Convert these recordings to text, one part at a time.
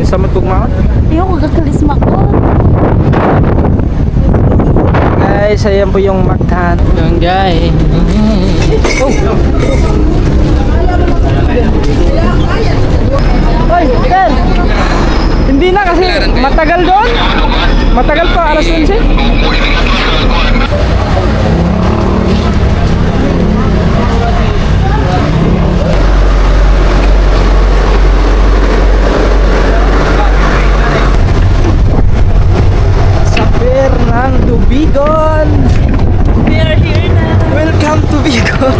Sa matugma. Ayaw ko gagalisma ko. Guys, ayan po yung Mactan. Yung guys. Oh. Hoy, Ken. Hindi na kasi matagal doon. Matagal pa, alas 11. Fernando Bigon. We are here na. Welcome to Bigon.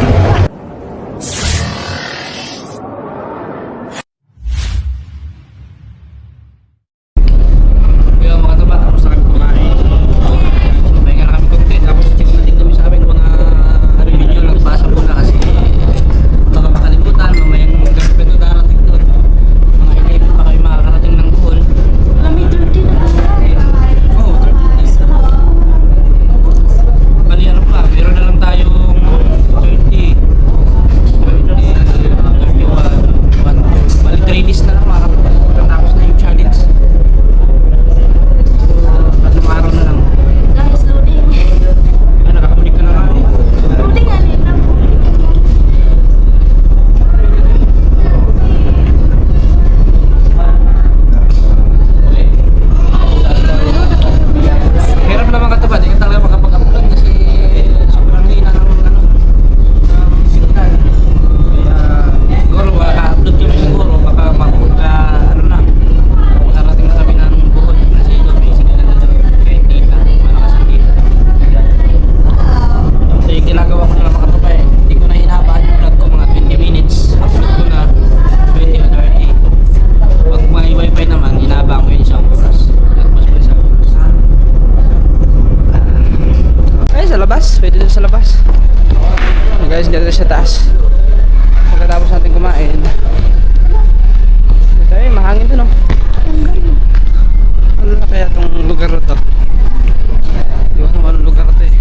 Kaya mga taba, tapos na kami kumain. So, pahinga na kami konti. Tapos check na din kami sa aming mga review. Nagbasa muna kasi baka makalimutan. Mamayang gabi ito darating doon. Mga 11 pa kayo makakarating ng Bohol. Lamig doon din na. Oo, 30 days. Bali ano pa, meron na lang tayong 30, 31, 1, bali 3 days na lang makatapos na yung challenge. So, 3 araw na lang. Guys, loading. Ay, nakakunik ka na nga. Loading alin na. Hirap naman katubad, hindi ka talaga makapag-upload kasi sobrang hina ng signal. Kaya siguro maka-upload kami siguro baka ano na, makarating na kami ng Bohol kasi doon may signal na doon. Kaya dita, malakas ang dita. So yung ginagawa ko na lang makatubad hindi ko na hinahabaan yung vlog ko mga 20 minutes. Upload ko na 20 or 30. Pag may wifi naman, hinahabaan ko yun isang oras. Tapos pa isang oras. Ay, sa labas. Pwede dito sa labas. Oh, guys, dito sa taas. Pagkatapos natin kumain. Ito eh, mahangin dun oh. Ano na kaya itong lugar na to? Di ko naman anong lugar na to eh.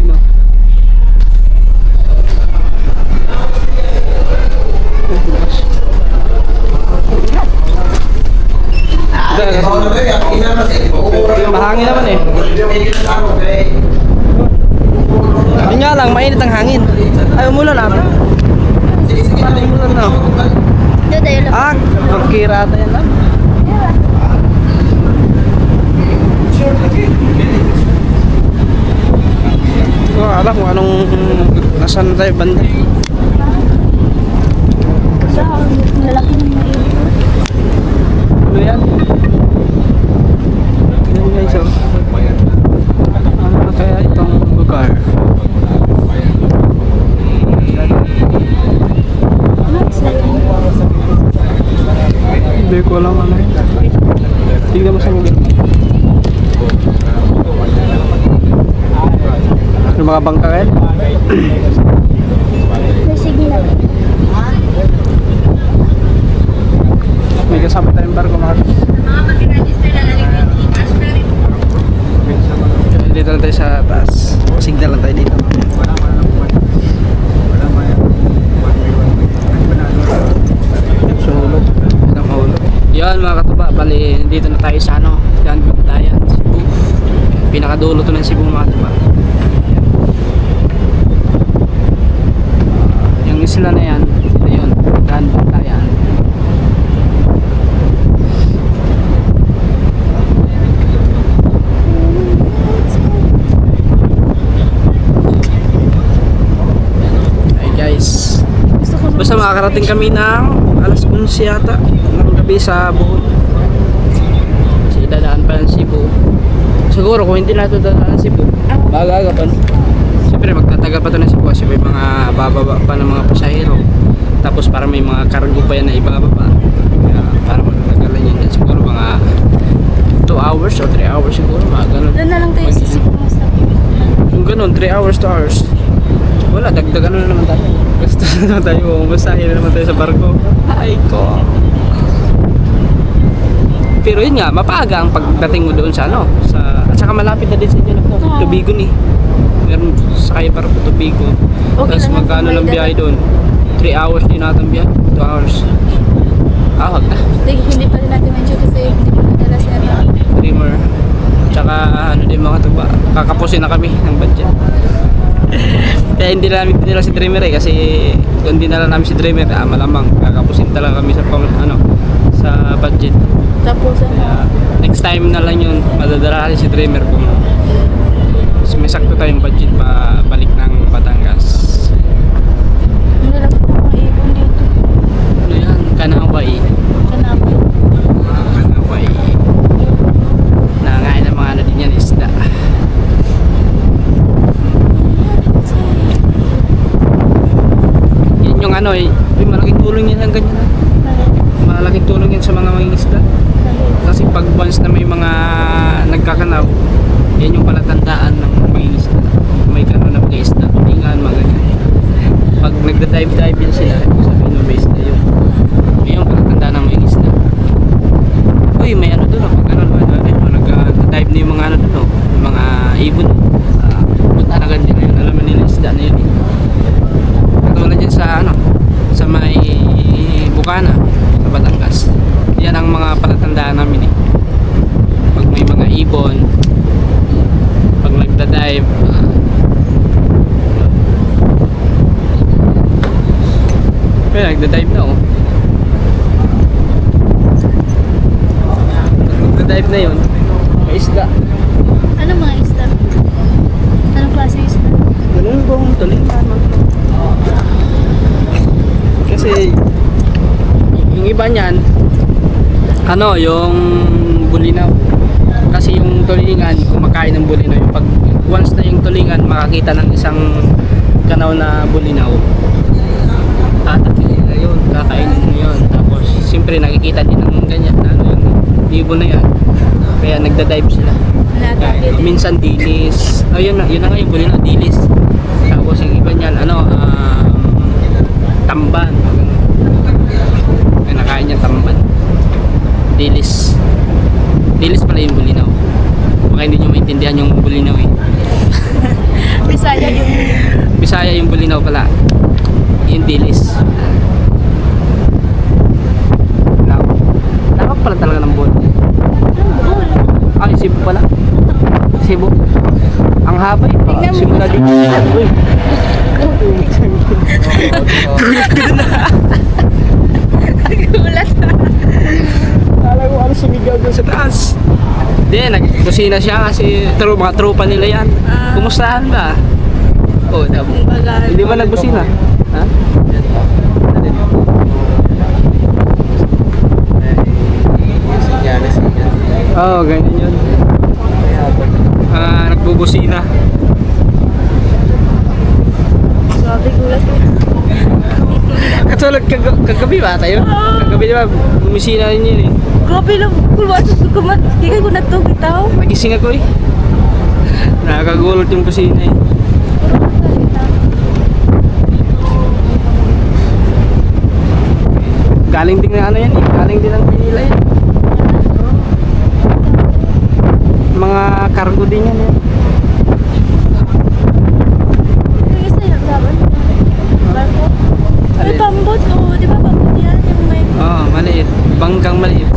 Ano? Oh, bukas. Mahangin naman eh. Yun nga lang, mainit ang hangin. Ay, umulan na. Parang umulan na. Doon tayo lang. Ah, magkirata yan lang. Hindi ko alam kung anong nasaan tayo banda. Sa lalaki ng mga ilo. Ano yan? Yan guys oh. Ano na kaya itong lugar? Hindi ko alam ano yun. Tingnan mo sa Google. Yung mga bangka rin? May signal. May kasama tayong barko mga kapatid. Dito lang tayo sa taas. Signal lang tayo dito. Sa hulog. Ang hulog. Yan mga katuba, bali dito na tayo sa ano, Yan, Bantayan, Cebu. Pinakadulo to ng Cebu mga katuba. Yung isla na yan, ito yun, Yan, Bantayan. Basta makakarating kami ng alas 11 yata ng gabi sa Bohol. Kasi dadaan pa ng Cebu. Siguro kung hindi natin dadaan ng Cebu, maaga pa no? Siyempre magtatagal pa ito ng Cebu kasi may mga bababa pa ng mga pasahero. Tapos para may mga cargo pa yan na ibababa. Kaya para magtagalan yun. Siguro mga 2 hours o 3 hours siguro, mga ganun. Doon na lang tayo sa Cebu. Kung ganun, 3 hours, 2 hours. Wala, dagdagan na naman tayo. Gusto na naman tayo, masahe na naman tayo sa barko. Ay ko. Pero yun nga, mapaaga ang pagdating mo doon sa ano, at saka malapit na din sa inyo na Tubigo ni. Meron sakay barko Tubigo. Okay, tapos magkano lang biyahe doon? 3 hours din natin biyahe, 2 hours. Wag na. Hindi kakapusin na kami ng budget. Kaya hindi na namin pinila si Dreamer kasi kung hindi na lang namin si Dreamer, malamang kakapusin talaga kami sa sa budget. Tapos Kaya next time na lang yun, madadala si Dreamer kung may sakto tayong budget pa balik ng Batangas. nilagay ko mga ipon dito. Ano yan? Kanaway. Kanapay. Kanaway. Nangangain ng mga ano din yan, isda. Yan yung ano eh, malaking tulong yan ang ganyan. Malaking tulong yan sa mga mangingisda. Kasi pag once na may mga nagkakanaw, yan yung palatandaan ng mangingisda. May gano'n na mga isda, tulingan, mga ganyan. Pag nagda-dive-dive yan sila, ibig sabihin mo may isda yun. Yun yung palatandaan ng mangingisda. Uy, may ano doon, pag ano, nagda-dive na yung mga ano doon, yung mga ibon. Punta na ganyan na yun, alam mo nila isda na yun eh. Katulad dyan sa ano, sa may Bukana, sa Batangas. Yan ang mga palatandaan namin eh. Pag may mga ibon, pag nagda-dive, kaya nagda-dive na oh. Pag nagda-dive na yun, may isda. Ano mga isda? Anong klase ng isda? Galunggong, tulingan. Kasi yung iba niyan, ano, yung bulinaw. Kasi yung tulingan, kumakain ng bulinaw. Yung pag once na yung tulingan makakita ng isang kanaw na bulinaw, tatakilin na yun, kakainin mo yun. Tapos siyempre nakikita din ng ganyan na ano yung ibon na yan, kaya nagda-dive sila. Kaya, minsan dilis, ayun na nga yung bulinaw, dilis. Tapos yung iba niyan ano, tamban. Ay, nakain niya tamban, dilis pala yung bulinaw. Baka hindi nyo maintindihan yung bulinaw eh. Bisaya yung Bisaya yung bulinaw pala, yung dilis. Lawak pala talaga ng buwan. bull. Ay, Cebu pala. Cebu. Ang haba eh. Tingnan mo. Simula dito. Uy. Gulat. Kala ko ano sumigaw doon sa taas. Hindi, nagkusina siya kasi mga tropa nila yan. Kumustahan ba? Oh, hindi ba nagbusina? Ha? Oo, oh, ganyan yun. Nagbubusina. Grabe, gulat ko. Katulad kagabi ba tayo? Kagabi diba, bumisina rin yun eh. Grabe lang. Kulwat ko kumat. Hindi ko na to bitaw. Nagising ako eh. Nakakagulot yung busina eh. Galing din na ano yan eh. Galing din ng Manila yan. Mga cargo din yan eh. Isa yung laban. Barko. May Alin? pambot. Oo, di ba pambot yan? Yung may... Oo, maliit. Banggang maliit.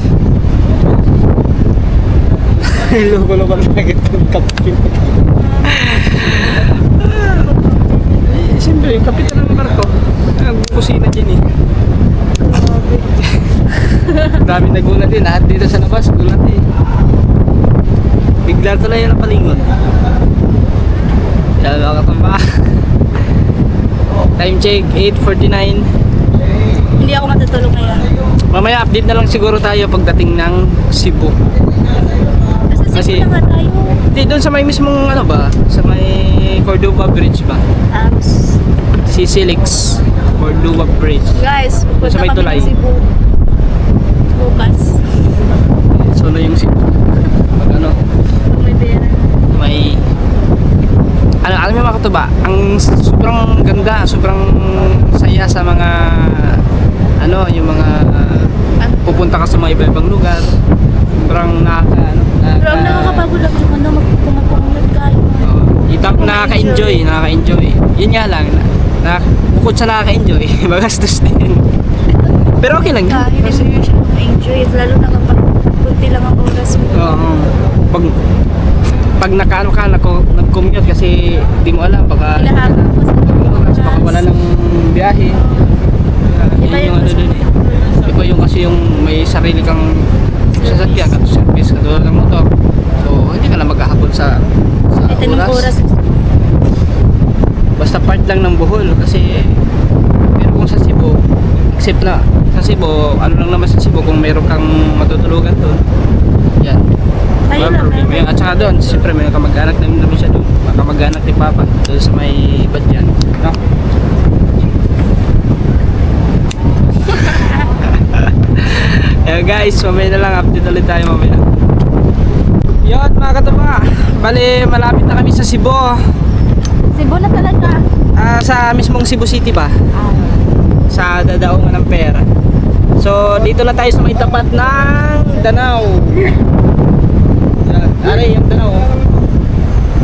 Loko-loko na agad ng kapit. Siyempre, yung kapitan ng barko. Kusina din eh. Dami nagulat din. Lahat dito sa labas, gulat eh. Bigla talaga yung napalingon. Yan mga katamba. Time check, 8:49. Hindi ako matutulog ngayon. Mamaya update na lang siguro tayo pagdating ng Cebu. Kasi Kasi- na nga tayo. Hindi, doon sa may mismong ano ba? Sa may Cordova Bridge ba? Si Silix Cordova Bridge. Guys, Sa pupunta may kami tulay. ng Cebu. Bukas. So na yung Cebu. Pag ano, May pera. may alam mo mga katuba, ang sobrang ganda, sobrang saya sa mga ano, yung mga pupunta ka sa mga iba-ibang lugar. Sobrang Pero ang nakakapagod lang yung ano, magpupungat kayo. nakaka-enjoy. Yun nga lang, bukod sa nakaka-enjoy, magastos din. Pero okay lang yun. Hindi Kasi, mo siya enjoy. Lalo na kapag kunti lang ang oras mo. pag nakaano ka, commute kasi di mo alam baka Ilahapon ko sa baka wala ng biyahe. Iba Yun yung ano din. Iba yung kasi yung may sarili kang sasakyan at service katulad ng motor. So hindi ka na maghahapon sa Ito ng oras. Basta part lang ng Bohol kasi pero kung sa Cebu except na sa Cebu ano lang naman sa Cebu kung mayroon kang matutulugan doon yan Ayun lang. may at saka doon siyempre may kamag-anak namin siya doon kamag-anak ni Papa doon sa may Badyan no? Guys mamaya na lang update ulit tayo mamaya yun mga katuba bali malapit na kami sa Cebu Cebu na talaga. sa mismong Cebu City ba? Sa dadaungan ng pera. So, dito na tayo sa may tapat ng Danau. Yan. Aray, yung Danau.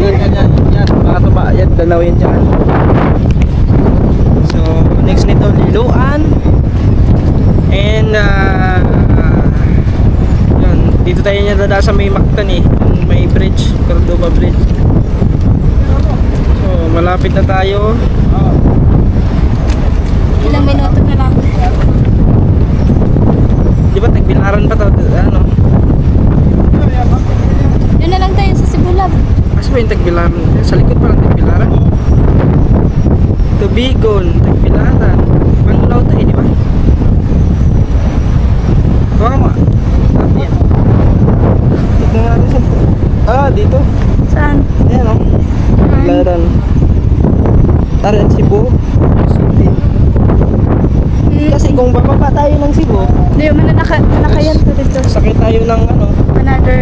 Yan. Mga tuba, yan, Danau yan dyan. So, next nito, Liloan. And, yan, dito tayo niya dada sa may Mactan eh. May bridge, Cordova Bridge. So, malapit na tayo. Ilang minuto na lang. Di ba tagbilaran pa to? Ano? Yun na lang tayo sa Cebu Lab. Kasi ba yung tagbilaran? Sa likod pa lang tagbilaran. Tubigon, tagbilaran. Panulaw tayo, di ba? Baka mo. Yan. Tignan natin sa... dito. Saan? Ayan o. Tagbilaran. Tarian Cebu City. Kasi kung bababa tayo ng Cebu, Hindi, manakayan to dito. sakay tayo ng ano, Another...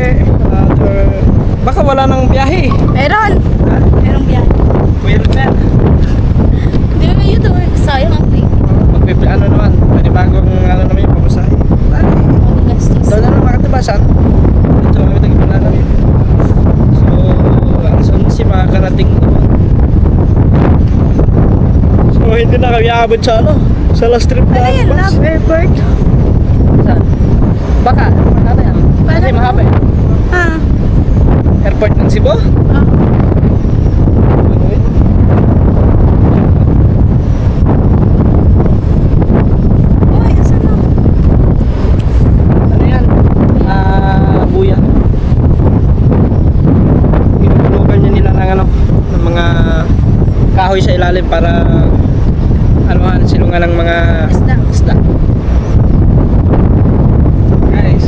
baka wala nang biyahe. Meron! Ha? Merong biyahe. Meron na. Hindi mo yun to. Sayang ang pay. Ano naman, panibagong ano naman yung pamasahe. Ang gastos. Doon na lang makatibasan. Ito kami tagpilan namin. So, ang sunod si makakarating naman. So, hindi na kami aabot sa ano, sa last trip na Ano yun? bus. Love Airport? Saan? Baka, ano yan? Kasi Paano? mahaba eh. Ah. Airport ng Cebu? Ah. Uy, asan na? Ano yan? Buya. Pinupulugan niya nila ng ano, ng mga kahoy sa ilalim para ano silungan ng mga Isda. Guys,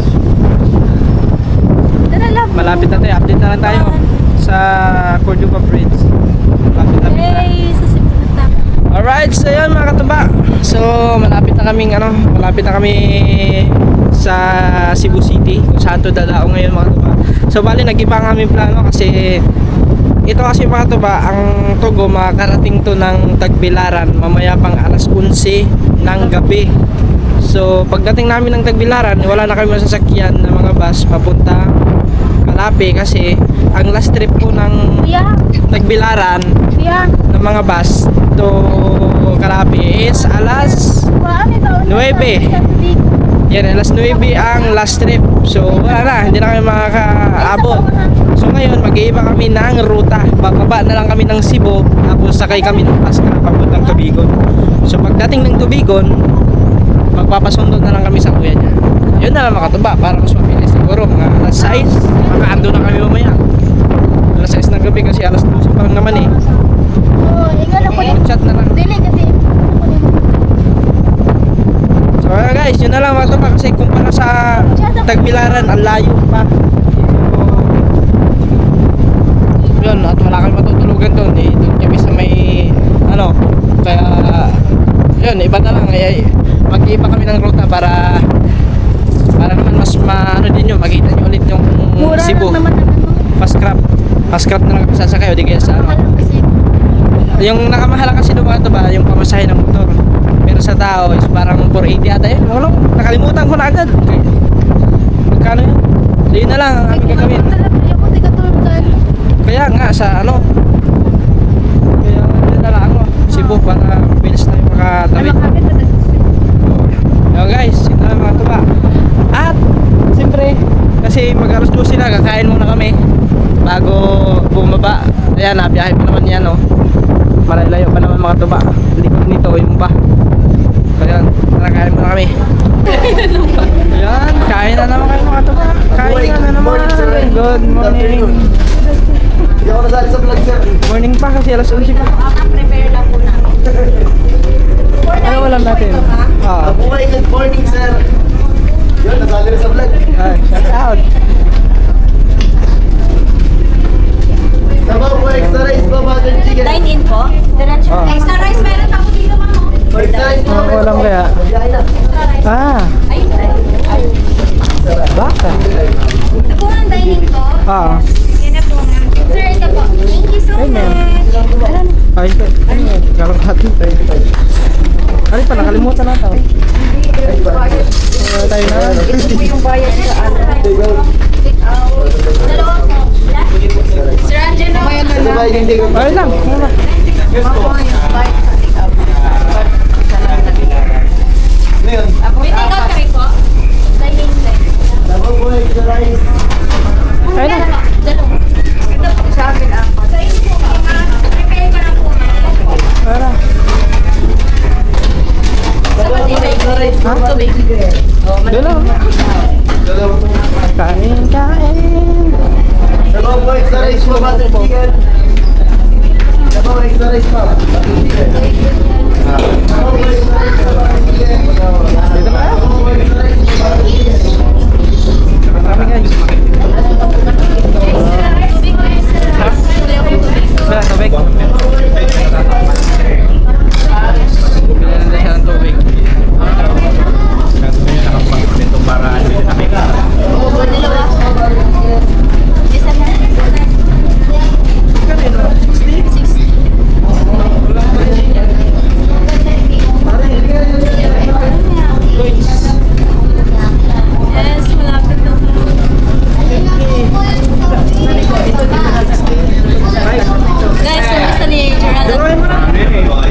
Tara, love. malapit na tayo. Update na lang tayo sa Cordova Bridge. Malapit na. Hey, sa Cebu na tayo. Alright, so yun mga katuba. So, malapit na kami sa Cebu City kung saan to dadao ngayon mga katuba. So, bali nag-iba ang aming plano kasi ito kasi mga katuba, ang Togo makakarating to ng Tagbilaran mamaya pang alas 11 ng gabi. So, pagdating namin ng Tagbilaran, wala na kami masasakyan na mga bus papunta Kalapi kasi ang last trip po ng Kuya, Tagbilaran kuya. ng mga bus to Kalapi is alas 9. Yan, alas 9 ang last trip. So wala na, hindi na kami makakaabot. So ngayon, mag-iiba kami ng ruta. Bababa na lang kami ng Cebu, tapos sakay kami ng Pasca papuntang Tubigon. So pagdating ng Tubigon, magpapasundo na lang kami sa kuya niya. Yun na lang mga katuba, para mas mabilis. Siguro mga alas 6, makaando na kami mamaya. Alas 6 ng gabi kasi alas 12 pa lang naman eh. Oh, ingat ako din. Chat na lang. Dili kasi. So guys, yun na lang mga katuba kasi kumpara sa Tagbilaran, ang layo pa. So, yun, at wala kami matutulugan doon eh. Doon kami sa may ano, kaya yun, iba na lang ay mag-iiba kami ng ruta para naman mas ano din yun, makita nyo ulit yung Mura Cebu. lang naman ang ano. Fast crab na lang kami sasakay o di kaya sa ano. Mahal kasi. Yung nakamahal kasi doon mga ba, yung pamasahe ng motor. Pero sa tao is parang 480 ata yun. Ano, nakalimutan ko na agad. Magkano yun? So yun na lang ang aming gagawin. Ayoko, di ka tulad. Kaya nga sa ano, kaya yun na lang ako. Cebu para bilis tayo makatawid. Makapit na So guys, yun na lang mga tuba. At siyempre, kasi mag alas 12 na, kakain muna kami bago bumaba. Ayan, nabiyahe pa naman yan, oh. Malayo pa naman mga tuba. Likod nito, yung pa. So yan, tara kain muna kami. Ayan, kain na naman kayo mga tuba. Kain na naman. Good morning. Hindi ako nasali sa vlog, sir. Morning pa kasi alas 11 pa. Prepare lang po na. Ano walang natin? Ah, Mabuhay, good morning, sir. Yun, nasali rin sa vlog. ay, shout out. Sabaw po, extra rice po, butter chicken. Dine-in po? Diretso. Ah. Extra rice meron ako dito, ma'am. Extra rice po. Ano walang kaya? Biyahe na. Extra rice. Ah, Ay. baka. Ito po ang dine-in ko. Ah, Yan na po, ma'am. Sir, ito po. Thank you so Hey, ma'am. much. ay, kalahati. Ano pa, nakalimutan na tao. Tayo na. Ito po yung bayad sa ano. Dalawa po. Sir Angelo. Ano ba, hindi ko. Ayun lang. Ayun lang. Ano yun? May take out kami po. Dine-in lang. Sabaw po, extra rice. Ayun lang. Dalawa. Ito po. Sa akin ang sa inyo po, ma'am. Prepare ka na po, ma'am. Ayun lang. Sabaw po, extra rice po, butter chicken. Doon lang. Dalawa po. Kain, kain. Sabaw po, extra rice po, butter chicken. Sabaw, extra rice po, butter chicken. Sabaw po, extra rice po, butter chicken. Dito na. Sabaw po, extra rice po, butter chicken. Kami guys. Wala, tubig. Bila na siya ng tubig. Isa na. Yes, malapit na po. Guys, kumusta ni Gerald?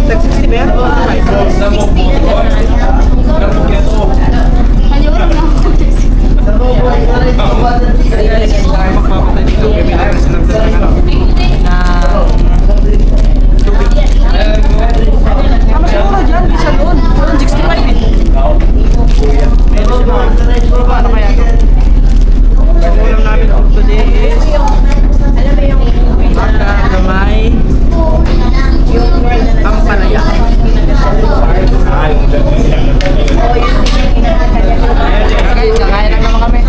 Tag-60 ba yan? Ayun na. Sabaw po, extra rice po, butter chicken. Guys, tayo magpapatay dito. Kami lang sa nagdala ng na tubig. Mas mura dyan, bisa doon. 165 eh. Meron sila. Ano kaya ito? Ang ulam namin today is baka gamay ampalaya. Guys, kakain lang naman kami.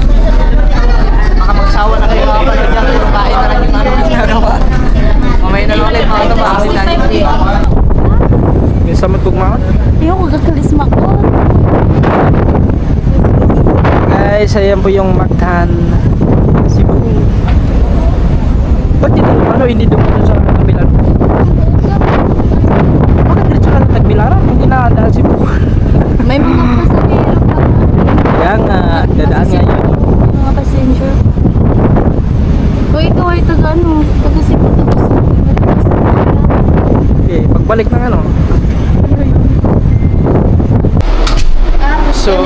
Baka magsawa na kayo mga kapatid dyan. Pero kain na lang yung ano yung ginagawa. Mamaya na lang ulit mga ito. Bakasin natin. Yung samot kugmaon. Ayoko, gagalisma ko. Guys, ayan po yung Mactan Cebu. Ba't dito ano, hindi doon sa Tagbilaran? Bakit dito sa Tagbilaran? Hindi na daan Cebu. May mga pasahero pa. Kaya nga, dadaan nga yun. Mga passenger. O ikaw ay taga ano? Taga Cebu tapos. Okay, pagbalik ng ano. So,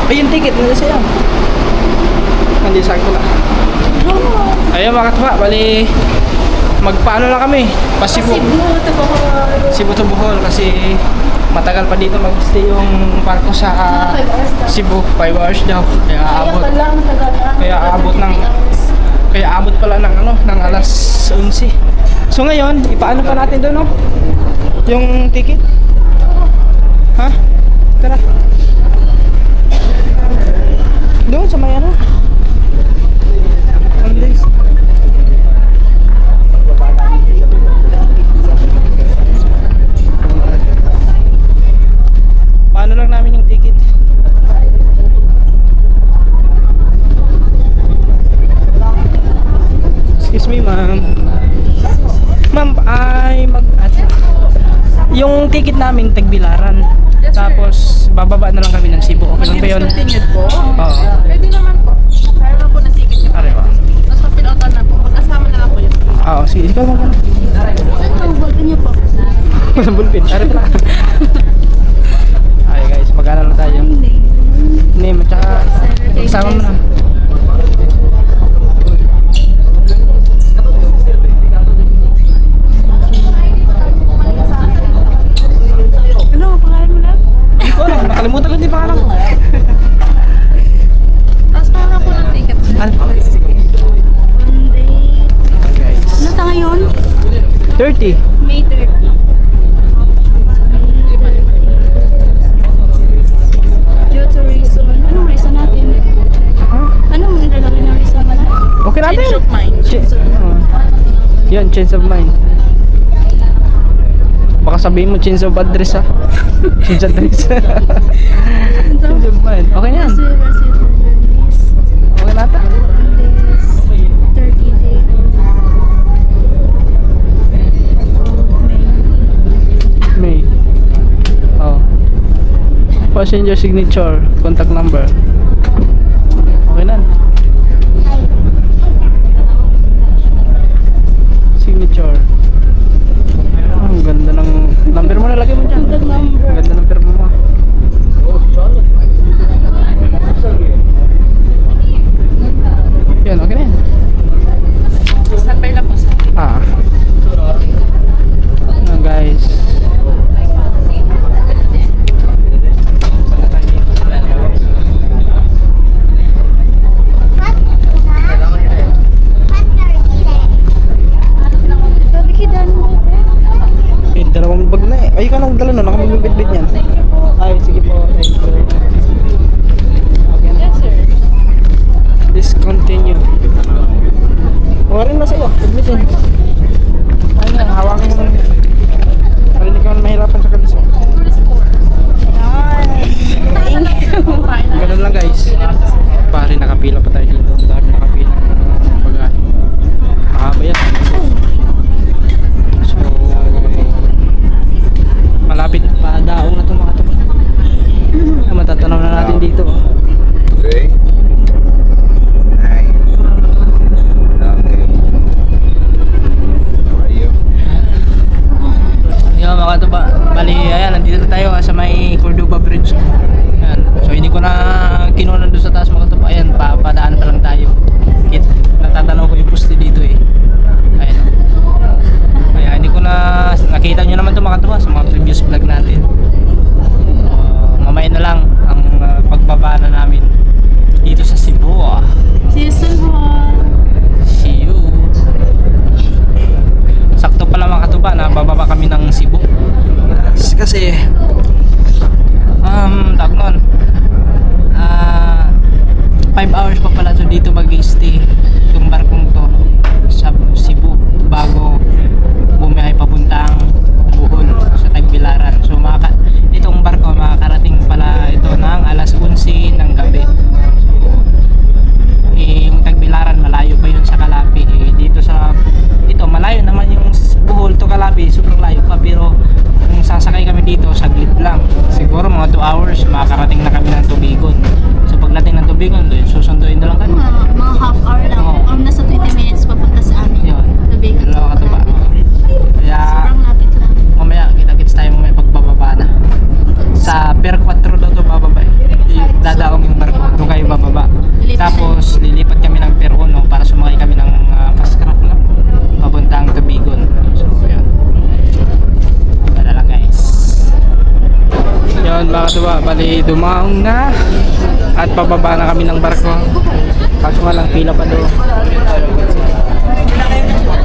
ay yung ticket nila siya. Hindi sakto na. Ayun mga katuwa, bali magpaano lang kami, Cebu to Bohol kasi matagal pa dito mag-stay yung barko sa Cebu, 5 hours daw. Kaya aabot pala ng ano, ng alas 11. So ngayon, ipaano pa natin doon, no? Yung ticket. Ha? Tara. Doon sa may ano? Mondays. Paano lang namin yung ticket? Excuse me, ma'am. Ma'am, ay yung ticket namin Tagbilaran. Tapos bababa na lang kami ng Cebu. Okay lang ba yun? Continued po? Oo. Pwede naman po. Kaya na po na ticket niyo. Are ba? Tapos papilotan na po. Magkasama na lang po yun. Oo, sige. Ikaw lang. Ano, bago niyo po? Walang bulpin. Are pala. Mag-ano na tayo. Name at saka magsama mo na. Ano, pangalan mo lang? Wala, nakalimutan ko din pangalan ko. Tapos parang ako ng ticket. Ano? Monday. Guys. Ano ta ngayon? 30. May 30. Due to reason. Anong reason natin? Anong nilalagay ng reason mo na? Okay natin. Change of mind. Yan, change of mind. Baka sabihin mo change of address ha. Change address. Change of mind. Okay na yan. Okay na ata. 30 day. May. Oh. Passenger signature, contact number. Okay na. Signature. Oh, ang ganda ng number mo, nalagay mo dyan. Contact number. Ganda ng firma mo. Yan, okay na yan. Sabay lang po sa Ah. Ayan guys. Eh, dalawang bag na eh. Ay, ka nang dala no, nakamagbibit-bit yan. Ay, sige po. Thank you. Okay na. Yes, sir. Discontinue. Wala rin na sa'yo. Admitin. Ayun na, hawakan mo lang. Para hindi ka man mahirapan sa kabisa. Thank you. Ganun lang guys. Pare, nakapila pa tayo dito. Ang dami nakapila. Pag-ahin. Mahaba yan. So, malapit pa daong na itong mga ito. Matatanaw na natin dito. Okay. Hi. Okay. How are you? Yo mga katuba, bali ayan, nandito na tayo sa may Cordova Bridge. Ayan. So hindi ko na kinuha doon sa taas mga katuba. Ayan, papadaan pa lang tayo. Natatanaw ko yung poste dito eh. Ayan. Kaya hindi ko na nakita nyo naman ito mga katuba sa mga previous vlog natin. Mamaya na lang ang pagbaba na namin dito sa Cebu. See you soon, See you. Sakto pala mga katuba na bababa kami ng Cebu. Kasi tawag nun 5 hours pa pala to dito mag-stay itong barkong to sa Cebu bago bumiyahe papuntang Bohol sa Tagbilaran. So itong barko makakarating pala ito ng alas 11 ng gabi. Yung Tagbilaran malayo pa yun sa Calapi. Dito sa ito malayo naman yung Bohol to Calapi, super layo pa, pero kung sasakay kami dito saglit lang, siguro mga 2 hours makakarating na kami ng Tubigon. So pagdating ng Tubigon doon susunduin na lang kami. mga half hour lang. Oo. Or nasa 20 minutes papunta sa amin. Yun. Tabigan Dalawa katuba. Kaya Sobrang lapit lang. mamaya kita-kits tayo mamaya pagbababa na. Sa Pier 4 daw to bababa eh. Dadaong yung barko, doon kayo bababa. Tapos lilipat kami ng Pier 1 para sumakay kami ng fast craft na papuntang Tubigon. So yun. Wala lang guys. Yun mga katuba, bali dumaong na at pababa na kami ng barko. Kaso nga lang pila pa doon.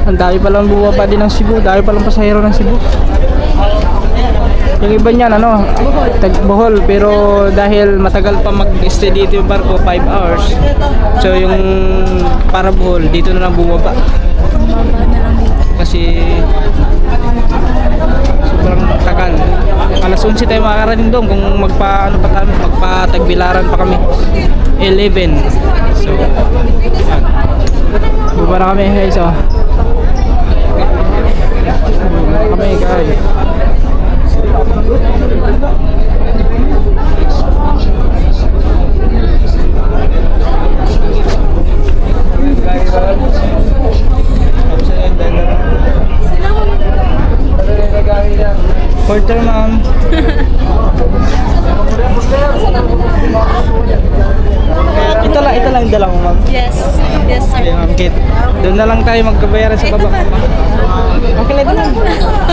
Ang dami palang bumaba din ng Cebu, dami palang pasahero ng Cebu. Yung iba niyan Bohol, pero dahil matagal pa mag-stay dito yung barko, 5 hours. So yung para Bohol, dito na lang bumaba. Kasi sobrang tagal. Alas 11 tayo makakarating doon kung magpa-Tagbilaran pa kami. 11. So, yan. Bumaba na kami guys, oh. Bumaba na kami guys. Porter ma'am. Ito lang yung dala ko, ma'am. Yes. Yes, sir. Okay, ma'am Kate. Doon na lang tayo magkabayaran sa baba, ma'am. Okay na ito lang.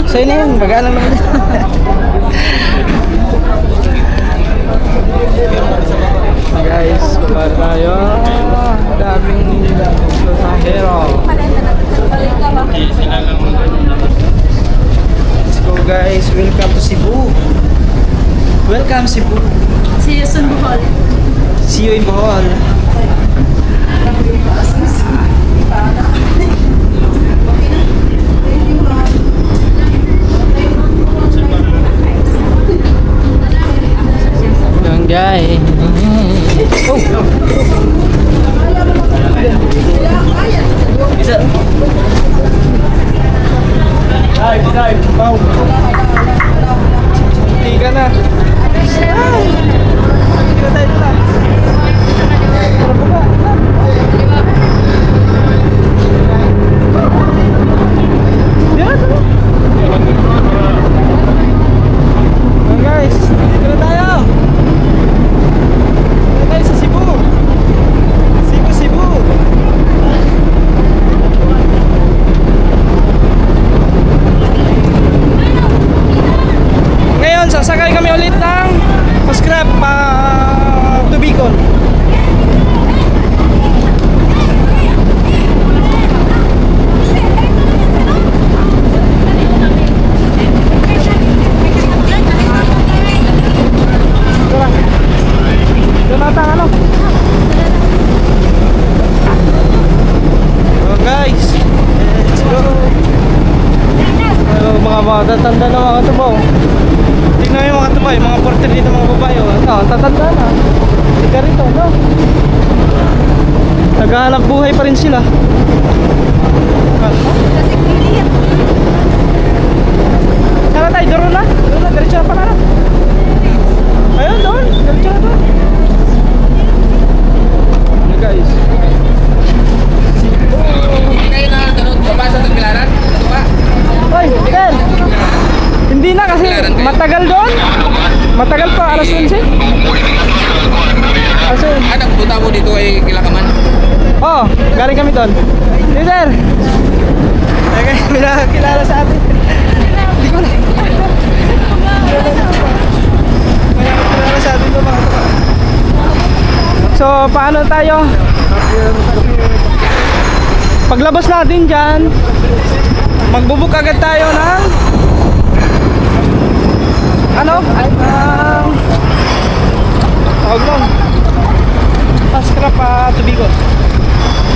Sa'yo na yun, mag-alang naman. Guys, baba tayo. Daming pasahero. Let's go guys, welcome to Cebu. Welcome Cebu. See you soon, Bohol. See you in Bohol. Yan guys. Hindi ka na. Ay! Hindi ka tayo na. Guys, dito na tayo. Dito tayo sa Cebu. Cebu. Ngayon, sasakay kami ulit ng Pascrap to Bicol. Jonathan, ano? Oh guys, let's go. Mga matatanda na mga tubaw. Tingnan yung mga tubaw, yung mga porter dito mga babae. Oh, tatanda na. Ika rito, no? Naghahanap buhay pa rin sila. Saan tayo? Doon na? Doon na, diretso na pala na. Ayun, doon. Diretso na doon. Ano guys? Hoy, Tel! Hindi na kasi matagal doon. Matagal pa, alas 11. Alas 11. Anak, punta mo dito ay Kilakaman. Oh, galing kami doon. Leader! Okay, may nakakilala sa atin. Hindi ko na. May nakakilala sa atin doon mga tuka. So, paano tayo? Paglabas natin dyan, magbubuk agad tayo ng tawag nun, Pascrap to Bicol.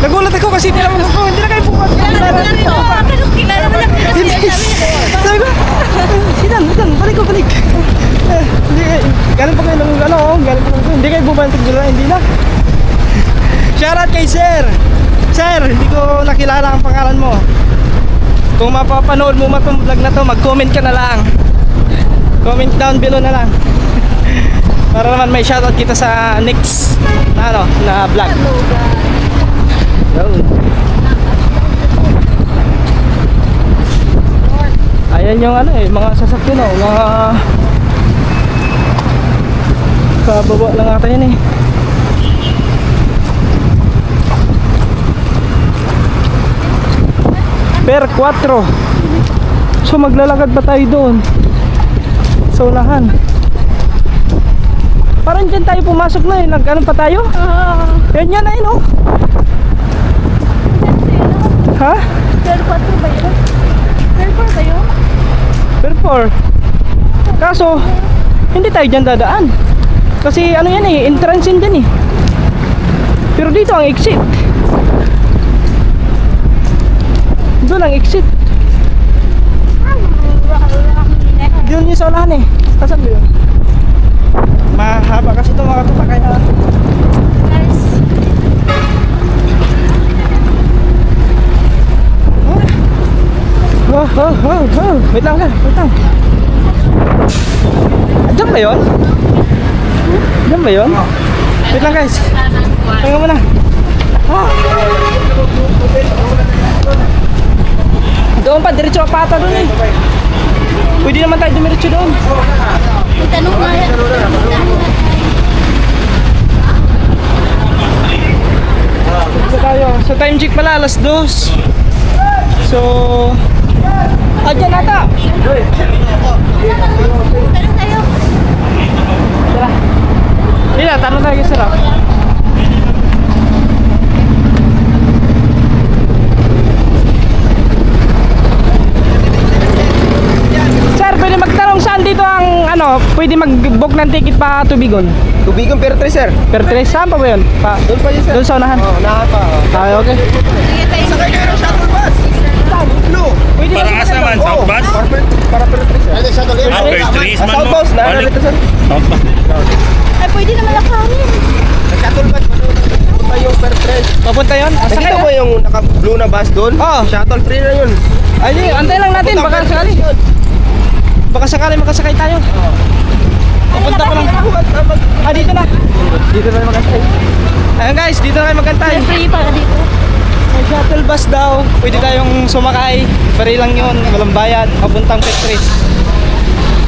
Nagulat ako kasi hindi na kayo bukas. Kilala mo lang dito. Sabi ko, Sinan, balik. Galing pa kayo ng hindi kayo bumantig nila, hindi na. Shoutout kay Sir. Sir, hindi ko nakilala ang pangalan mo. Kung mapapanood mo itong vlog na to, mag-comment ka na lang. Comment down below na lang. Para naman may shoutout kita sa next na vlog. Yun. Ayan yung mga sasakyan mga pababa lang ata yan eh. Per 4. So maglalakad ba tayo doon? Sa unahan. Parang dyan tayo pumasok na eh. Nag-ano pa tayo? Yan na yun oh. Ha? Per 4 ba yun? Per 4 ba yun? Per 4. Kaso, hindi tayo dyan dadaan. Kasi ano yan eh, entrance yan dyan eh. Pero dito ang exit. Doon ang exit. Doon yung sa ulahan eh. Kasan ba yun? Mahaba kasi itong mga tuta kaya. Guys. Oh. Wait lang. Diyan ba yun? Wait lang guys. Tingnan mo na. Doon pa, diretso pa ata doon eh. Pwede naman tayo dumiretso doon. Itanong nga yan. Dito tayo. So time check pala, alas 2. So, dyan nata. Tanong tayo. Tara. Dila, tanong tayo kay Sarap. Sir, pwede magtanong saan dito ang pwede mag-book ng ticket pa Tubigon? Tubigan per 3 sir. Per 3, saan pa ba yun? Doon pa yun sir. Doon sa unahan? Oo, nahan pa. Ay, okay. Sakay kayo ng shuttle bus. No. Pwede Parang asa man, South Bus? Para per 3 sir. Ay, shuttle yun. Ah, per 3 man South mo. bus, nahan Balik. dito sir. South Bus. Ay, pwede naman ako kami. Shuttle bus. Papunta yung per 3. Papunta yun? Nakita mo yung naka-blue na bus doon? Oo. Shuttle free na yun. Ay, di, antay lang natin, baka sakali. Baka sakali makasakay tayo. Papunta pa lang. Dito na. Dito na magantay. Ayan guys, dito na kayo magantay. Free para dito. May shuttle bus daw. Pwede tayong sumakay. Free lang yun. Walang bayad. Papuntang Petris.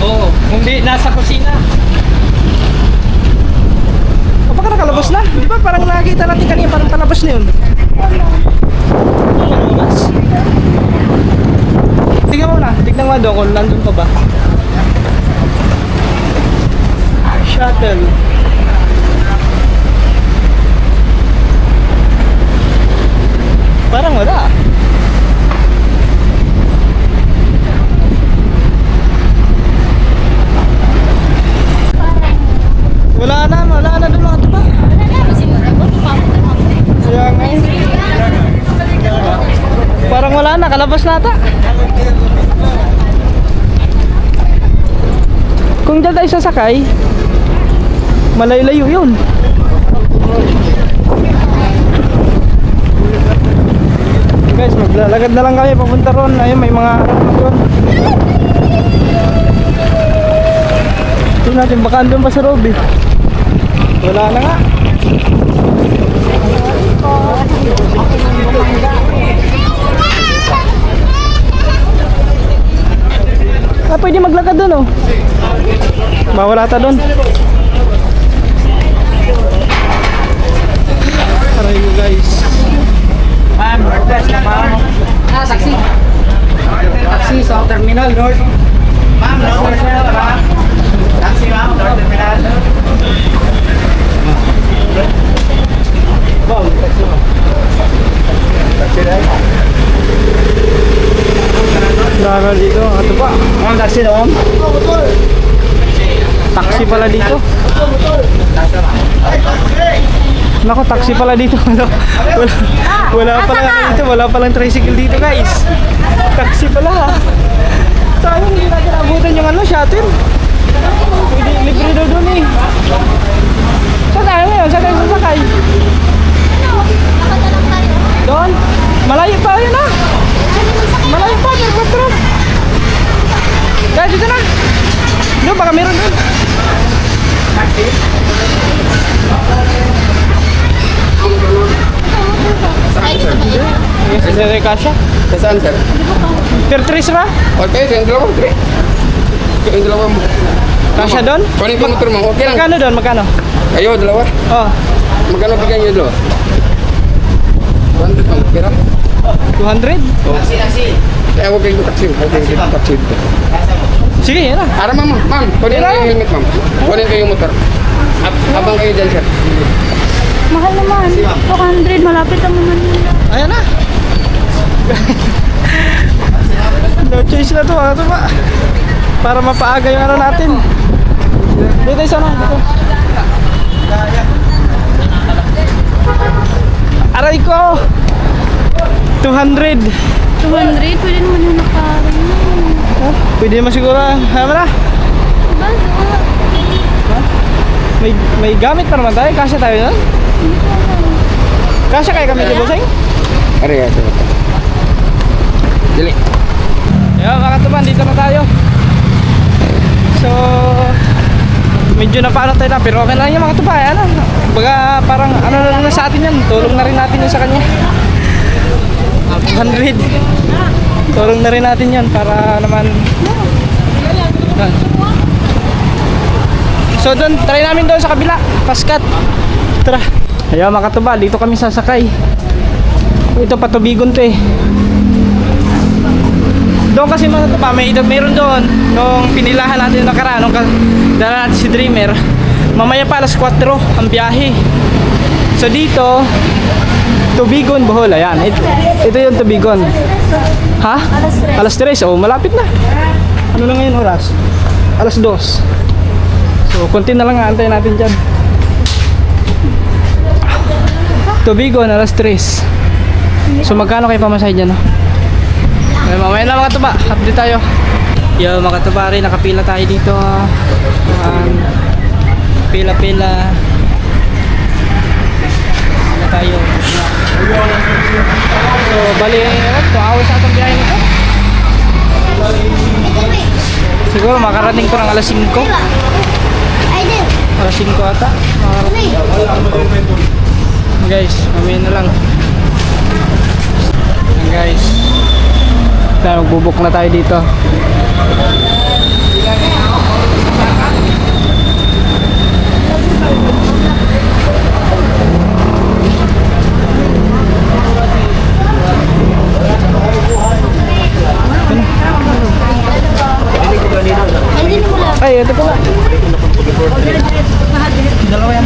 Oo. Hindi, nasa kusina. O baka nakalabas na? Di ba parang nakita natin kanina parang palabas na yun? Palabas? Tingnan mo na. Tignan mo doon kung nandun pa ba. Shuttle. Parang wala. Wala na doon mga tuba. Kaya nga eh. Parang wala na, kalabas na ata. Kung dyan tayo sasakay, malayo-layo yun. Guys, maglalagad na lang kami papunta ron. Ayun, may mga ano doon. Tingnan natin, baka andun pa sa loob eh. Wala na nga. Pwede maglakad doon oh. Bawal ata doon. Aray ko guys. Ma'am, Northwest na ma'am. Taxi. Taxi sa Terminal North. Ma'am, Northwest na ma'am. Taxi ma'am, North Terminal. Wow, taxi ma'am. Taxi na. Dara dito, ato pa. Ma'am, taxi na ma'am. Taxi pala dito. Nako, taxi pala dito. Wala pala dito, wala palang tricycle dito, guys. Taxi pala. Sayang hindi natin abutan yung shuttle. Pwede libre daw doon eh. Saan tayo ngayon? Saan tayo sasakay? Nakatanong tayo. Doon? Malayo pa yun ah. Malayo pa, nagpatro. Kaya dito na. Doon, baka meron doon. Ay, dito ba yun? Yes, sir, kasha. Saan sir? Per 3 ba? Okay, yung dalawa. Yung dalawa mo. Kasha doon? Kunin ko motor mo. Okay lang. Magkano doon? Magkano? Ayo, dalawa. Oh, Magkano bigyan nyo dalawa? 100 lang. Okay lang. 200? Eh, huwag kayong taxi. Huwag kayong taxi dito. Sige, yan na. Ara ma'am, ma'am. Kunin kayo yung helmet ma'am. Kunin kayo yung motor. Abang kayo dyan sir. Mahal naman. 200, malapit ang naman nila. Ayan na. No choice na to, ano ba? Para mapaaga yung ano natin. Dito tayo sana, dito. Aray ko! 200. 200, pwede naman yung nakarang yun. Pwede naman siguro. Ano na? Diba? May gamit pa naman tayo. Kasya tayo nun? Kasya kaya kami di Boseng? Ara ya, sir. Dili. Ayan mga katuban, dito na tayo. So, medyo napaano tayo na, pero okay lang yung mga katuban. Ano? Baga parang ano na sa atin yan. Tulong na rin natin yun sa kanya. 100. Tulong na rin natin yan para naman. Yan. So doon, try namin doon sa kabila. Paskat. Tara. Ayan mga katuban, dito kami sasakay. Ito patubigon to eh. Doon kasi mga to pa, meron doon nung pinilahan natin yung nakaraan, nung dala natin si Dreamer. Mamaya pa alas 4 ang biyahe. So dito, Tubigon, Bohol. Ayan. Ito yung Tubigon. Ha? Alas 3. Oh, malapit na. Ano na ngayon oras? Alas 2. So, konti na lang aantayin natin dyan. Tubigon, alas 3. So, magkano kayo pamasahe dyan, no? Okay, mamaya na mga tuba. Update tayo. Yo, mga tuba rin. Nakapila tayo dito. Pila-pila. Ano tayo? So, bali, 2 hours sa atong biyahe nito. Siguro makarating ko ng alas 5. Alas 5 ata. Guys, mamaya na lang. Guys, tayo magbubuk na tayo dito. Ay, ito pala. Dalawa yan.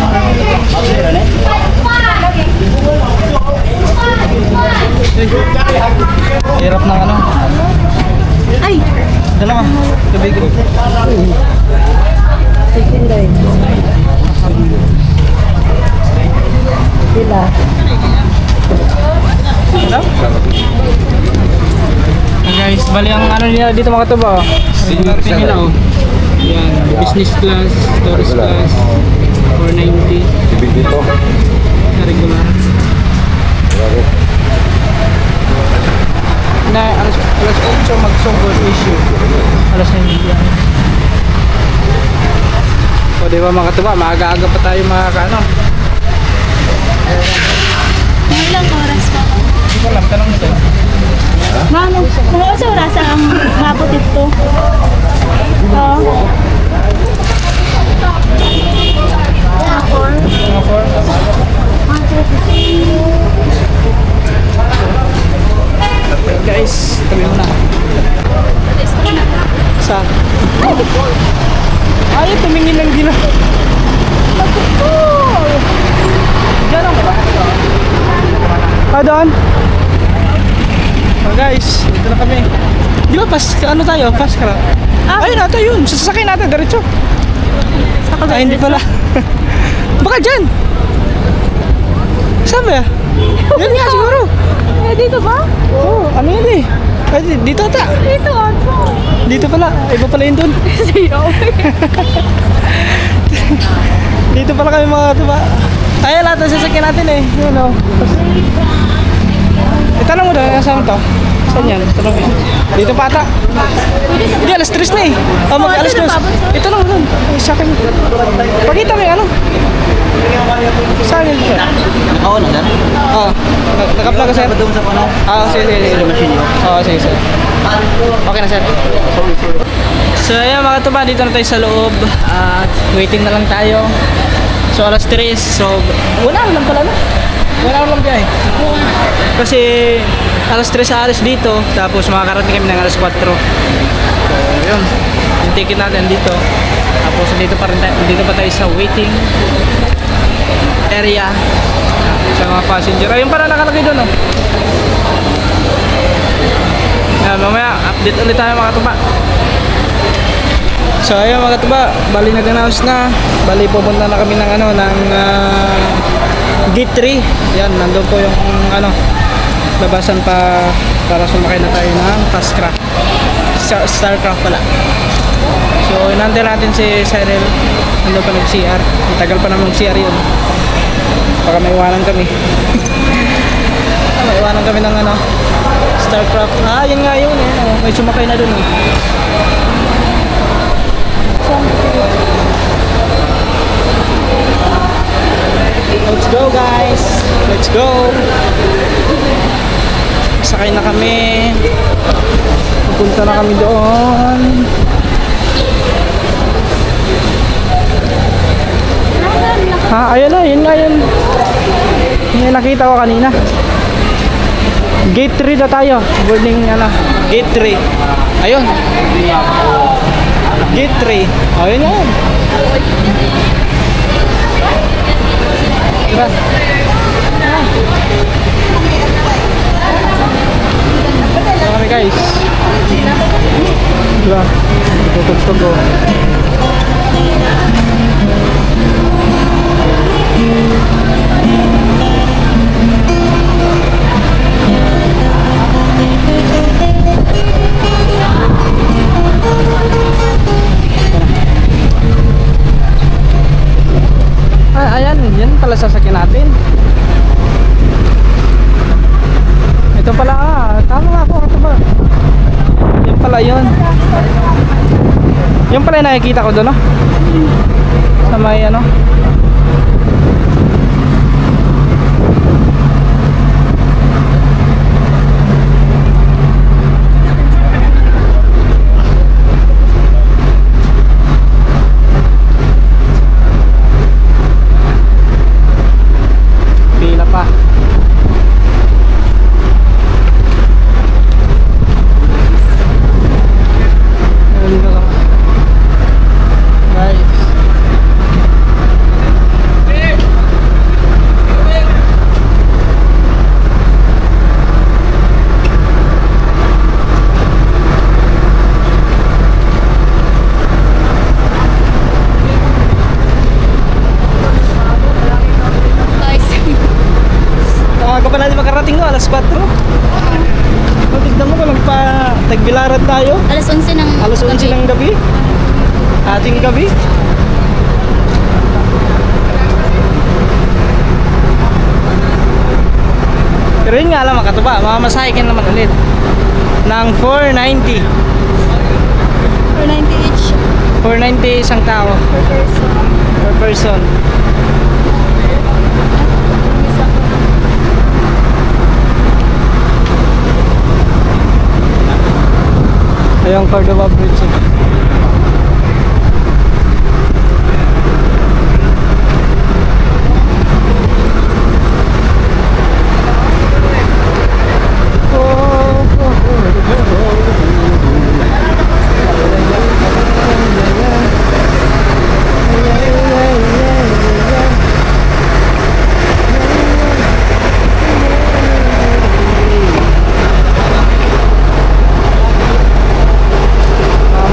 Hirap ng ano. Ay! Dalawa. Tubig. Sila. Ano? Guys, bali ang ano nila dito mga tuba. Regular fee nila oh. Yan, business class, tourist class, 490. Ibig dito. Regular. Na alas 8 mag-songol issue. Alas 9 yan. O diba mga tuba, maaga-aga pa tayo makakaano. Ilang oras pa? Hindi ko alam, tanong nito. Mano, mga sa oras ang mabot ito. Oo. Mga 4. Guys, tabi mo na. Saan? Ayaw tumingin lang din. Diyan lang ba? Ah, doon? Oh, guys, dito na kami. Di ba ano tayo? Fast ka. Ayun na, ito yun. Sasakay natin, diretso. Ay, hindi pala. Baka dyan. Saan ba? Yan nga siguro. Eh, dito ba? Oo, ano yun eh. Ay, dito ata. Dito, also. Dito pala. Iba pala yun dun. Dito pala kami mga tuba. Ay, lahat ng sasakyan natin eh. Yun o. Tanong mo daw, saan to? Saan yan? Tanong mo. Dito pa ata. Hindi, alas 3 na eh. Oh, alas 2. Ito lang dun. Ay, sa akin. Pakita mo yung ano. Saan yun siya? Oo, nandan. Oo. Naka-vlog ka sir? Doon sa pano. Sige, sige. Oo, sige, sige. Okay na sir. So ayan mga tuba, dito na tayo sa loob. At waiting na lang tayo. So alas 3. So wala lang pala na. Wala lang biyahe. Kasi alas 3 sa alas dito. Tapos makakarating kami ng alas 4. So yun. Yung ticket natin dito. Tapos dito pa rin tayo, dito pa tayo sa waiting area sa mga passenger. Ayun para nakalagay doon oh. Mamaya update ulit tayo mga tuba. So ayun mga tuba, bali nag-announce na. Bali pupunta na kami ng ano ng gate 3. Yan, nandun po yung ano labasan pa para sumakay na tayo ng Fastcraft. Starcraft pala. So inantay natin si Cyril. Nandun pa nag-CR. Tagal pa naman CR yun. Baka may iwanan kami. May iwanan kami ng ano Starcraft. Ah, yun nga yun eh. Oh, may sumakay na dun eh. Let's go guys. Let's go. Sakay na kami. Pupunta na kami doon. Ha, ayun na, yun nga yun. Yung nakita ko kanina. Gate 3 na tayo. Boarding ano. Gate 3. Ayun. Gate 3. Ayun yan. Diba? Ito kami guys. Diba? Tutugtog oh. Ayan, yan pala sasakyan natin. Ito pala, tama ako, ito ba? Yan pala yun. Yan pala yung nakikita ko doon, no? Sa may ano? Pila pa. Dito lang. Guys. Umaga pa natin makarating no, alas 4. Tignan mo kung nagpa-tagbilaran tayo. Alas 11 ng Alas 11 ng gabi. Ating gabi. Pero yun nga lang makatuba. Mamamasahe ka naman ulit. Ng 490. 490 each 490 isang tao. per person. Per person. Ayong Cordova Bridge.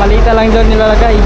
Malita lang doon nilalagay.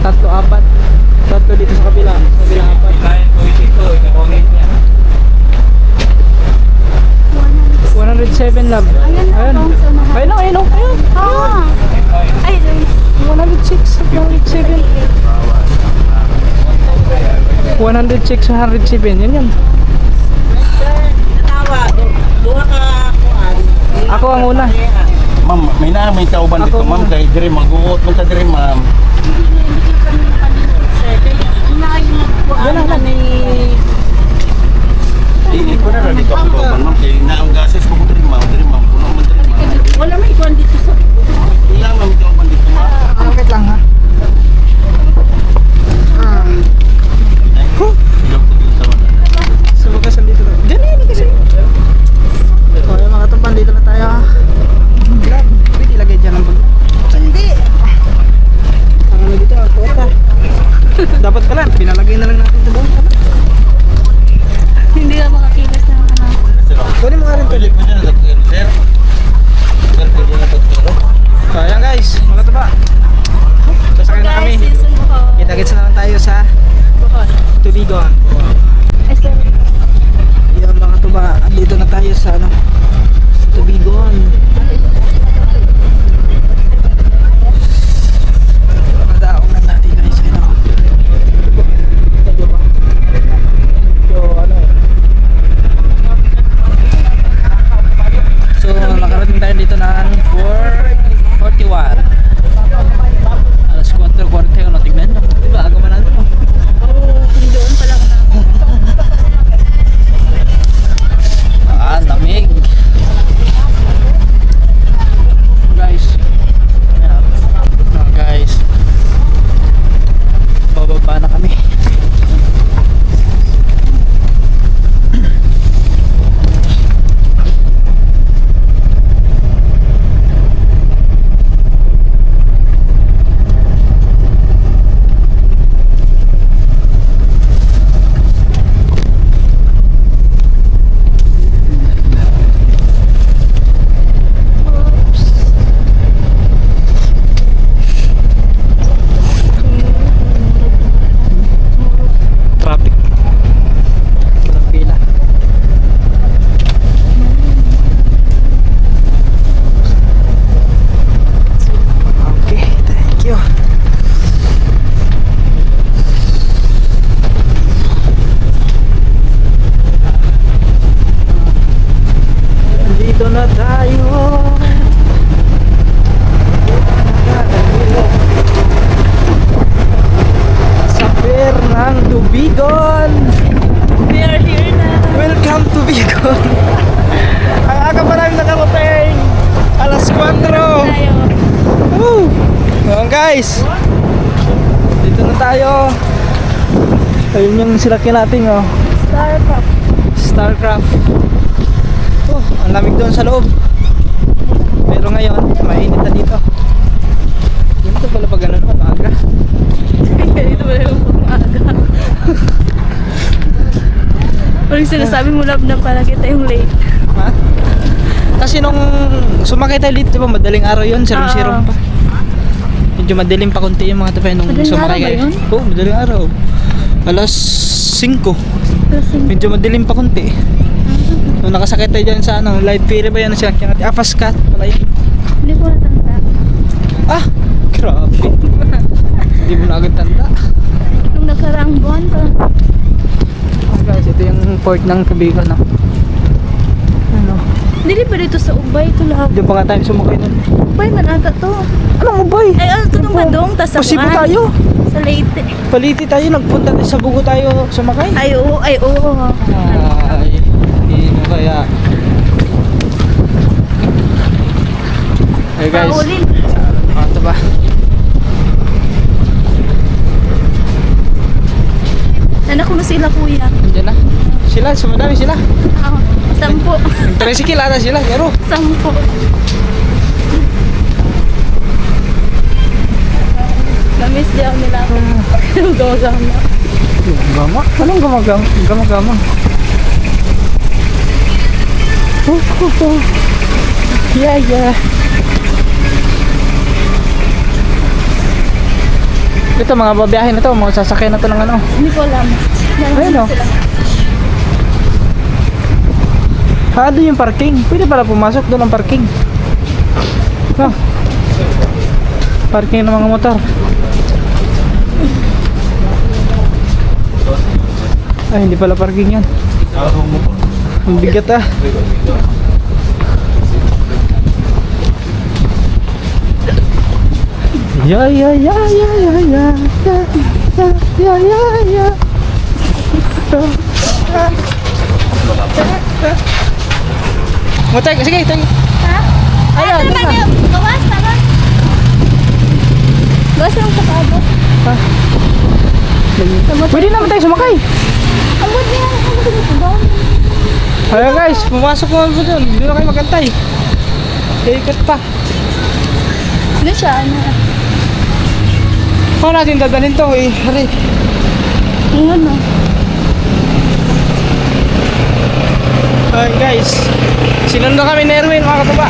Tatlo, apat. Tatlo dito sa kabila. Sa kabila apat. 107 love. Ayun. Ayun o, ayun o. Ayun. Ah. Ay, 106, 107. 106, 107. Yan yan. Ako ang una. Ma'am, may kauban dito, ma'am. Kay dire mag-uot mo sa dire, ma'am. Yan ang lang. Iko na rin dito ako kauban, ma'am. Kay naang gases ko dire, ma'am. Dire, ma'am. Puno man dire, ma'am. Wala may ikuan dito sa... Wala, ma'am. May kauban dito, ma'am. Angkat lang ha. So, magasan dito na. Ganyan kasi. O, yung mga tumpan dito na tayo ha. Pwede ilagay dyan ang bag. Hindi. Ang ano dito, kota. Dapat pala, pinalagay na lang natin ito doon. hindi ka makakilos ng ano. Kunin mo nga rin to. Pwede po dyan, sir. Sir, pwede na ito. So ayan guys, mga tuba. Sasakay na kami. Guys, season mo ko. Kita-kits na lang tayo sa Bukod. Tubigon. Ay, sorry. Yan mga tuba, andito na tayo sa ano, sa Tubigon. Nadaong na natin guys, ano. Medyo ano. So nakarating tayo dito ng 4:41. Alas 4:40 na tignan. Diba, agaman natin mo. Oh, doon pa lang na. Lamig. Guys. Ayan. Guys. Bababa na kami. Traffic. Walang pila. Okay, thank you. Dito na tayo. Sa pier ng Tubigon. We are here na. Welcome to Bigon. Ang aga pa lang nakarating. Alas 4. Tayo. Woo! Ayan guys. Dito na tayo. Ayun yung silakyan natin oh. Starbucks. Starcraft. Oh, ang lamig doon sa loob. Pero ngayon, mainit na dito. Dito pala pag ganun pa, maaga. Dito ba yung pag-maaga? Parang sinasabi mo love na para kita yung late. Ha? Kasi nung sumakay tayo dito, diba, madaling araw yun, serum-serum pa. Medyo madilim pa konti yung mga tapay nung Madaling sumakay araw ba kayo. yun? Oo, madaling araw. Alas 5. Medyo madilim pa konti. Nung nakasakay tayo dyan sa ano, live ferry ba yan? Sinakyan natin. Fastcat pala yun. Hindi ko natanda. Ah, grabe. Hindi mo na agad tanda. Nung nakaraang buwan pa. Oh guys, ito yung port ng Tubigon. No? Ano? Hindi ba dito sa Ubay? Ito lahat. Diyan pa nga tayo sumakay nun. Ubay man ata to. Anong ubay? Ay, ano to nung badong? Tas sa Pasibo buwan. tayo. Sa Leyte. Paliti tayo, nagpunta tayo sa Bugo tayo sumakay. Ay, oo. Ay, oo. Ay, hindi mo kaya. Hey guys. Paulin. Ito ba? Anak ko na sila kuya. Nandiyan na. Sila, sumadami sila. Oo. 10. Tricycle ata sila, pero 10. Namiss din ako nila ako. Gawagama. gama. Anong gama-gama? Gama-gama. Oh. Yeah. Ito mga babiyahin na to, mga sasakyan na to ng ano. Hindi ko alam. Ayun o. Sila. Doon yung parking. Pwede pala pumasok doon ang parking. Parking ng mga motor. Ay, hindi pala parking yan. Ang bigat ah. Yeah. Motek, sige, tayo. Ha? Ayun, Ito naman tama. yung gawas, tama? Gawas lang sa paabot. Pwede naman tayo sumakay. Ang buwan niya, ang buwan niya. Ayan guys, pumasok mo po dun. Doon na kayo magantay. Ikot pa. Ano siya, ano? Paano natin dadalhin to eh? Hari. Ang ano? Ayan guys, sinundo kami ni Erwin mga katuba.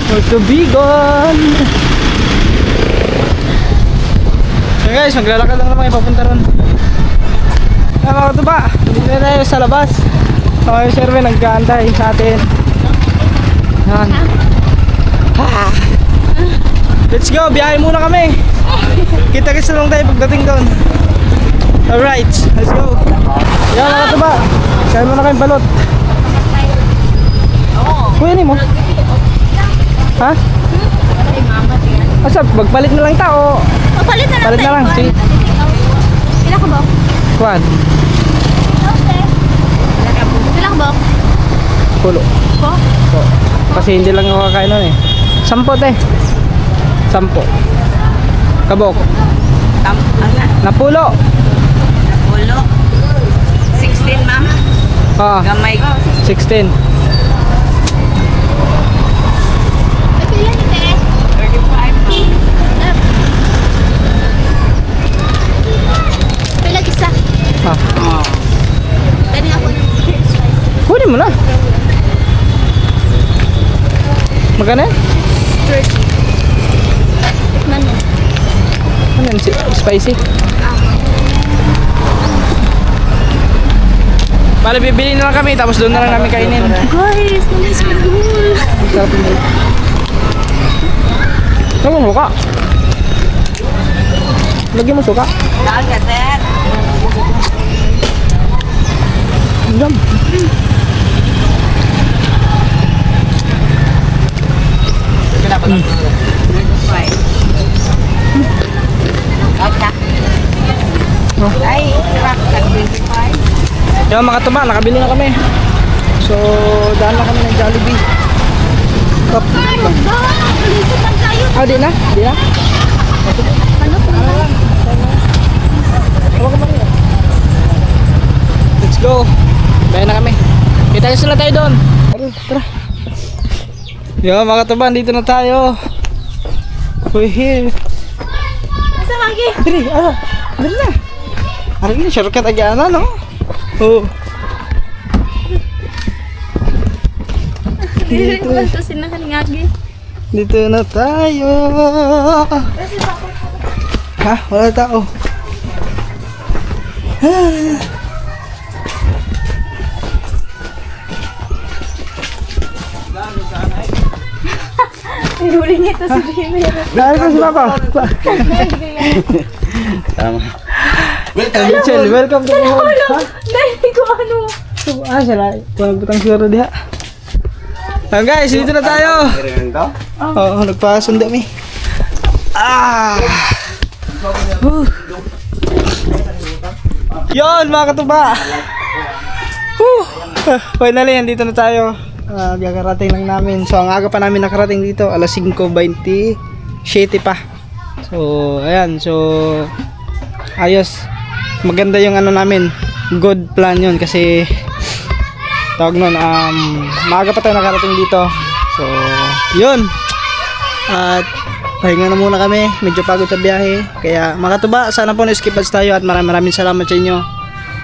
Magtubigan. So guys, maglalakad lang naman papunta ron. Mga katuba, dito na tayo sa labas. So yung server nagkaantay sa atin. Yan. Let's go, biyahe muna kami. Kita-kits na lang tayo pagdating doon. Alright, let's go. Yan mga katuba, kaya muna kayong balot. Kuya ni mo? Ha? Asa, magpalit na lang tao. Papalit na lang Palit na lang, sige. Pila ka ba? Kuan, Pila ka ba? pulo. Po? Po. Kasi hindi lang ako kakain nun eh. 10 te. 10. Kabok. Napulo. Ulo. 16, ma'am. Ah, Gamay. 16. Ay, pila ni te? 35, Pila isa? Ah, Dali ako ng kunin mo na. Magkano yan? tikman mo. Ano yan? Spicy? Bale, bibili na lang kami tapos doon na lang namin kainin. Guys, namis ko doon. Sarap yun. Ano mo suka? Lagyan mo suka. Daan ka, sir. Jam. Ay, rock ka, 25. Yung mga tuba, nakabili na kami. So, daan na kami ng Jollibee. Kap. Ano ba? Lulusot lang tayo. Ah, di na? Di na? Ano po ba? Let's go. Bayan na kami. Kita sila tayo doon. Tara. Yo, mga tuba, dito na tayo. We're here. Asa kagi? Diri, diri na. Ari ni shortcut aja na, no? Oh. Dili ko lang to sinakaling Dito na tayo. Ha? Wala tao. Huling ito si Jimmy. Dahil ko si Papa. Michelle, welcome to my home. Ha? Dahil ko ano. Ah, sila. Walang butang siguro diha. Guys, dito na tayo. Oo, nagpasundo kami. Yon, mga katuba. Finally, dito na tayo. Gagarating lang namin. So, ang aga pa namin nakarating dito. Alas 5:27 pa. So, ayan. So, ayos. Maganda yung ano namin. Good plan yun kasi tawag nun, maaga pa tayo nakarating dito. So, yun. At pahinga na muna kami. Medyo pagod sa biyahe. Kaya mga tuba, sana po na-skip ads tayo at maraming salamat sa inyo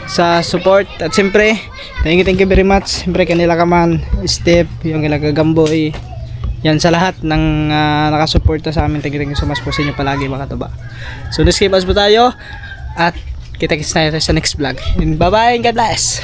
sa support. At siyempre, thank you very much. Siyempre kanila ka man, Step, yung kila Gagamboy. Yan sa lahat ng nakasuporta sa amin. Thank you so much po sa inyo palagi mga tuba. So, na-skip ads po tayo. At kita-kits tayo sa next vlog. Bye bye and God bless.